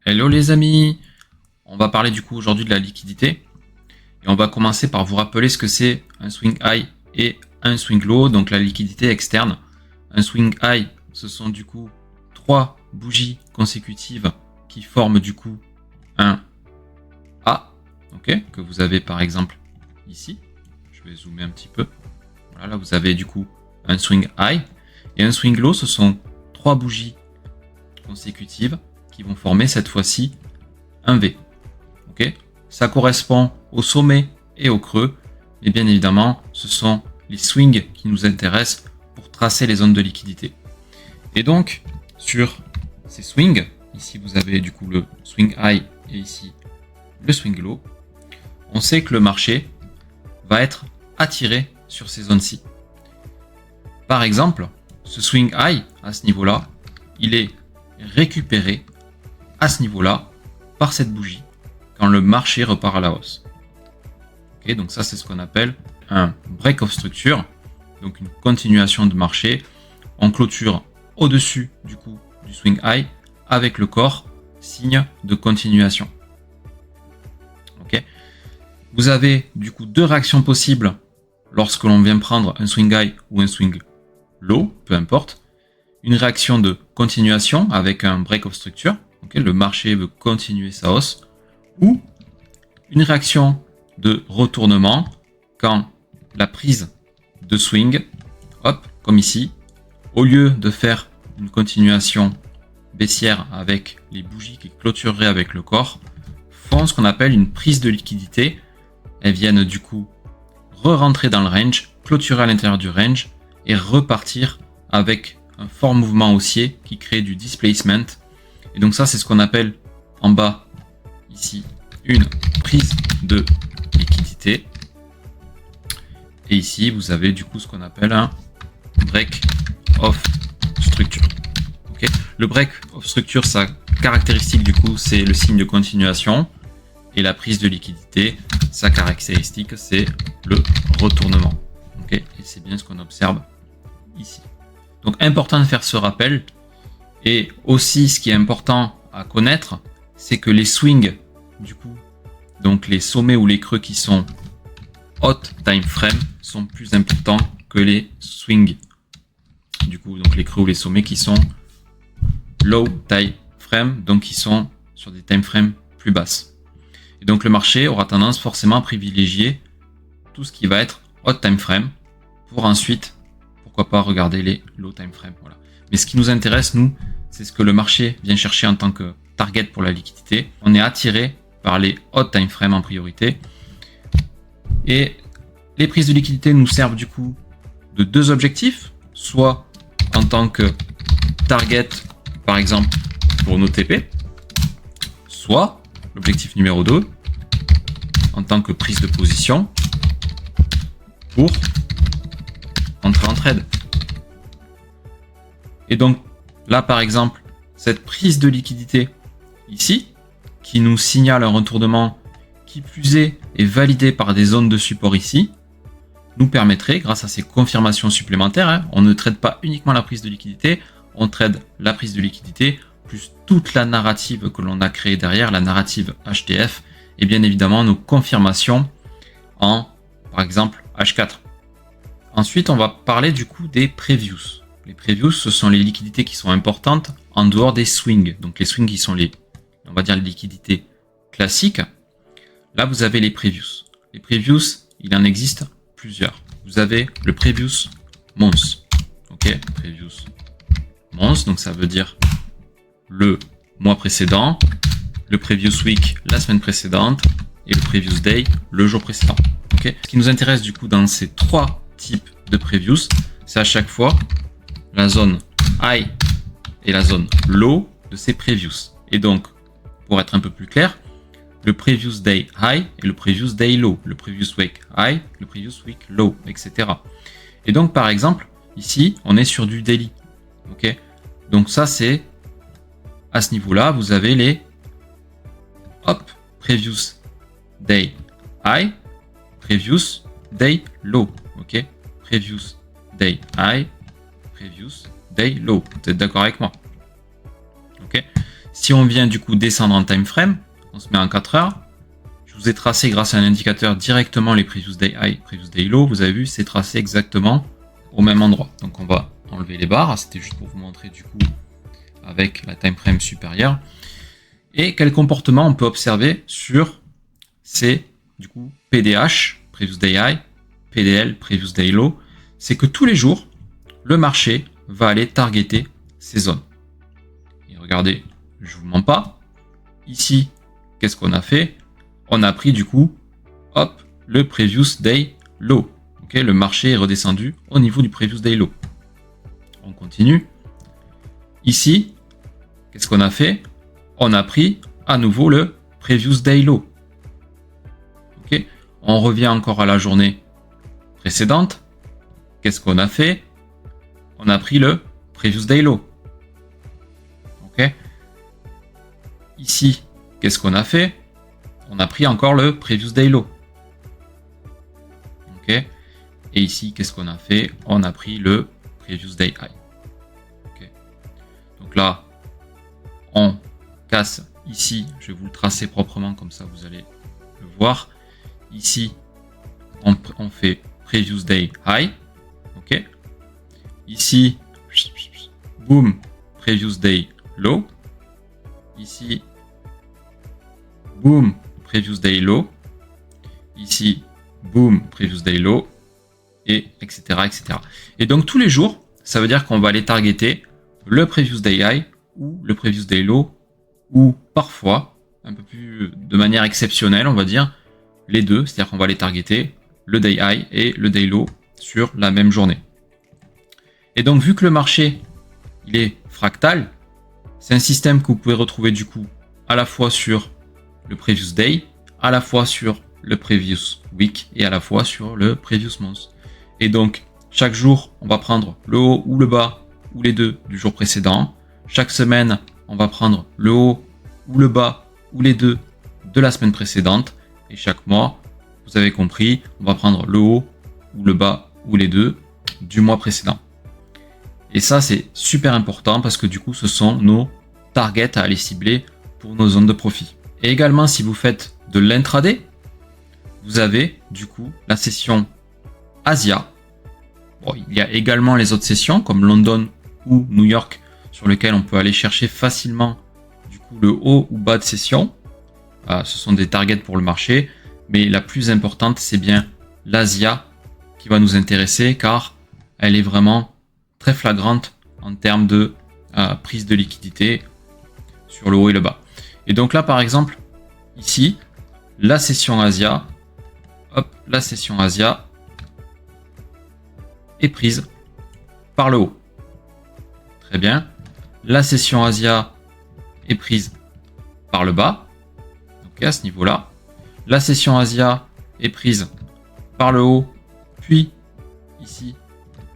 Hello les amis, on va parler du coup aujourd'hui de la liquidité et on va commencer par vous rappeler ce que c'est un swing high et un swing low, donc la liquidité externe. Un swing high, ce sont du coup 3 bougies consécutives qui forment du coup un A, ok, que vous avez par exemple ici. Je vais zoomer un petit peu. Voilà, là vous avez du coup un swing high et un swing low, ce sont 3 bougies consécutives qui vont former cette fois-ci un V. Ok, ça correspond au sommet et au creux, mais bien évidemment, ce sont les swings qui nous intéressent pour tracer les zones de liquidité. Et donc, sur ces swings, ici vous avez du coup le swing high et ici le swing low, on sait que le marché va être attiré sur ces zones-ci. Par exemple, ce swing high à ce niveau-là, il est récupéré à ce niveau-là par cette bougie quand le marché repart à la hausse. Okay, donc ça c'est ce qu'on appelle un break of structure, donc une continuation de marché. On clôture au-dessus du coup du swing high avec le corps, signe de continuation. Okay. Vous avez du coup deux réactions possibles lorsque l'on vient prendre un swing high ou un swing low, peu importe. Une réaction de continuation avec un break of structure, okay, le marché veut continuer sa hausse, ou une réaction de retournement quand la prise de swing, hop, comme ici, au lieu de faire une continuation baissière avec les bougies qui clôtureraient avec le corps, font ce qu'on appelle une prise de liquidité. Elles viennent du coup re-rentrer dans le range, clôturer à l'intérieur du range et repartir avec un fort mouvement haussier qui crée du displacement. Et donc ça, c'est ce qu'on appelle en bas, ici, une prise de liquidité. Et ici, vous avez du coup ce qu'on appelle un break of structure. Okay. Le break of structure, sa caractéristique du coup, c'est le signe de continuation. Et la prise de liquidité, sa caractéristique, c'est le retournement. Okay. Et c'est bien ce qu'on observe ici. Donc important de faire ce rappel. Et aussi ce qui est important à connaître, c'est que les swings, du coup, donc les sommets ou les creux qui sont hot time frame sont plus importants que les swings. Du coup, donc les creux ou les sommets qui sont low time frame, donc qui sont sur des time frames plus basses. Et donc le marché aura tendance forcément à privilégier tout ce qui va être hot time frame pour ensuite, pourquoi pas, regarder les low time frame. Voilà. Mais ce qui nous intéresse, nous, c'est ce que le marché vient chercher en tant que target pour la liquidité. On est attiré par les hot time frame en priorité. Et les prises de liquidité nous servent du coup de deux objectifs, soit en tant que target, par exemple, pour nos TP, soit l'objectif numéro 2, en tant que prise de position pour entrer en trade. Et donc, là, par exemple, cette prise de liquidité ici, qui nous signale un retournement qui plus est validé par des zones de support ici, nous permettrait, grâce à ces confirmations supplémentaires, on ne trade pas uniquement la prise de liquidité, on trade la prise de liquidité plus toute la narrative que l'on a créée derrière, la narrative HTF, et bien évidemment nos confirmations en, par exemple, H4. Ensuite, on va parler du coup des previews. Les previews, ce sont les liquidités qui sont importantes en dehors des swings. Donc les swings qui sont les, on va dire, les liquidités classiques. Là, vous avez les previews. Les previews, il en existe plusieurs. Vous avez le previews month. Ok, previews month, donc ça veut dire le mois précédent, le previous week, la semaine précédente, et le previous day, le jour précédent. Ok. Ce qui nous intéresse du coup dans ces trois types de previews, c'est à chaque fois la zone high et la zone low de ces previews. Et donc, pour être un peu plus clair, le previous day high et le previous day low, le previous week high, le previous week low, etc. Et donc, par exemple, ici, on est sur du daily. Ok. Donc ça, c'est à ce niveau-là, vous avez les hop, previous day high, previous day low. Ok. Previous day high, previous day low. Vous êtes d'accord avec moi? Ok. Si on vient du coup descendre en time frame, on se met en 4 heures. Je vous ai tracé grâce à un indicateur directement les previous day high, previous day low. Vous avez vu, c'est tracé exactement au même endroit. Donc on va enlever les barres. C'était juste pour vous montrer du coup avec la time frame supérieure. Et quel comportement on peut observer sur ces du coup PDH, previous day high, PDL, previous day low. C'est que tous les jours, le marché va aller targeter ces zones. Et regardez, je vous mens pas. Ici, qu'est-ce qu'on a fait? On a pris du coup, hop, le previous day low. Okay, le marché est redescendu au niveau du previous day low. On continue. Ici, qu'est-ce qu'on a fait? On a pris à nouveau le previous day low. Okay, on revient encore à la journée précédente. Qu'est-ce qu'on a fait? On a pris le previous day low. Okay. Ici, qu'est-ce qu'on a fait? On a pris encore le previous day low. Okay. Et ici, qu'est-ce qu'on a fait? On a pris le previous day high. Okay. Donc là, on casse ici. Je vais vous le tracer proprement, comme ça vous allez le voir. Ici, on fait previous day high. Ok. Ici, boom, previous day low. Ici, boom, previous day low. Ici, boom, previous day low. Et etc., etc. Et donc tous les jours, ça veut dire qu'on va aller targeter le previous day high ou le previous day low, ou parfois, un peu plus de manière exceptionnelle, on va dire, les deux, c'est-à-dire qu'on va aller targeter le day high et le day low sur la même journée. Et donc vu que le marché il est fractal, c'est un système que vous pouvez retrouver du coup à la fois sur le previous day, à la fois sur le previous week et à la fois sur le previous month. Et donc chaque jour on va prendre le haut ou le bas ou les deux du jour précédent. Chaque semaine on va prendre le haut ou le bas ou les deux de la semaine précédente. Et chaque mois, vous avez compris, on va prendre le haut ou le bas ou les deux du mois précédent. Et ça, c'est super important parce que du coup, ce sont nos targets à aller cibler pour nos zones de profit. Et également, si vous faites de l'intraday, vous avez du coup la session Asia. Bon, il y a également les autres sessions comme London ou New York sur lesquelles on peut aller chercher facilement du coup le haut ou bas de session. Ce sont des targets pour le marché, mais la plus importante, c'est bien l'Asia qui va nous intéresser car elle est vraiment très flagrante en termes de prise de liquidité sur le haut et le bas. Et donc là, par exemple, ici, la session Asia, hop, la session Asia est prise par le haut. Très bien. La session Asia est prise par le bas. À ce niveau-là, la session Asia est prise par le haut, puis ici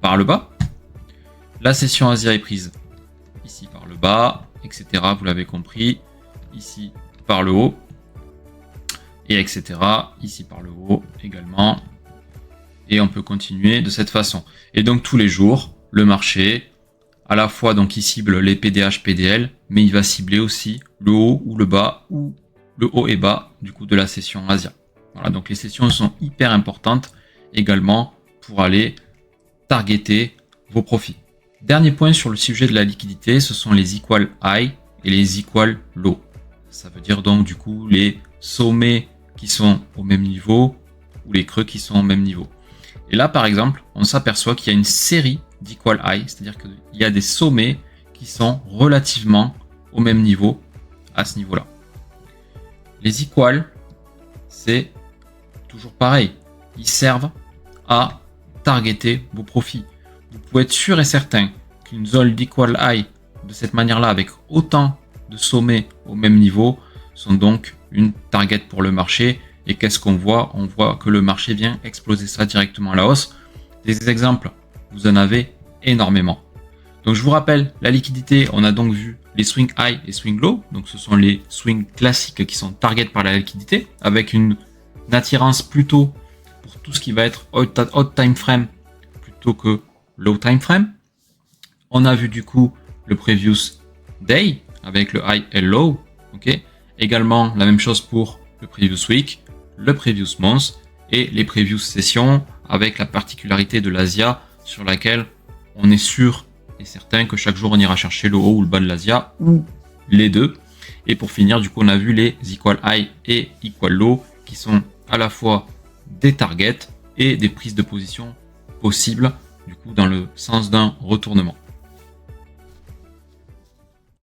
par le bas. La session Asia est prise ici par le bas, etc. Vous l'avez compris, ici par le haut, et etc. Ici par le haut également. Et on peut continuer de cette façon. Et donc tous les jours, le marché, à la fois donc il cible les PDH, PDL, mais il va cibler aussi le haut ou le bas ou le haut et bas du coup de la session Asia. Voilà, donc les sessions sont hyper importantes également pour aller targeter vos profits. Dernier point sur le sujet de la liquidité, ce sont les equal high et les equal low. Ça veut dire donc du coup les sommets qui sont au même niveau ou les creux qui sont au même niveau. Et là par exemple, on s'aperçoit qu'il y a une série d'equal high, c'est-à-dire qu'il y a des sommets qui sont relativement au même niveau à ce niveau-là. Les equals, c'est toujours pareil. Ils servent à targeter vos profits. Vous pouvez être sûr et certain qu'une zone d'equal high de cette manière-là, avec autant de sommets au même niveau, sont donc une target pour le marché. Et qu'est-ce qu'on voit? On voit que le marché vient exploser ça directement à la hausse. Des exemples, vous en avez énormément. Donc je vous rappelle, la liquidité, on a donc vu les swing high et swing low. Donc ce sont les swings classiques qui sont target par la liquidité, avec une attirance plutôt pour tout ce qui va être hot time frame plutôt que low time frame. On a vu du coup le previous day avec le high et le low. Ok. Également la même chose pour le previous week, le previous month et les previous sessions, avec la particularité de l'Asia sur laquelle on est sûr et certain que chaque jour on ira chercher le haut ou le bas de l'Asia, ou les deux. Et pour finir, du coup, on a vu les equal high et equal low qui sont à la fois des targets et des prises de position possibles, du coup, dans le sens d'un retournement.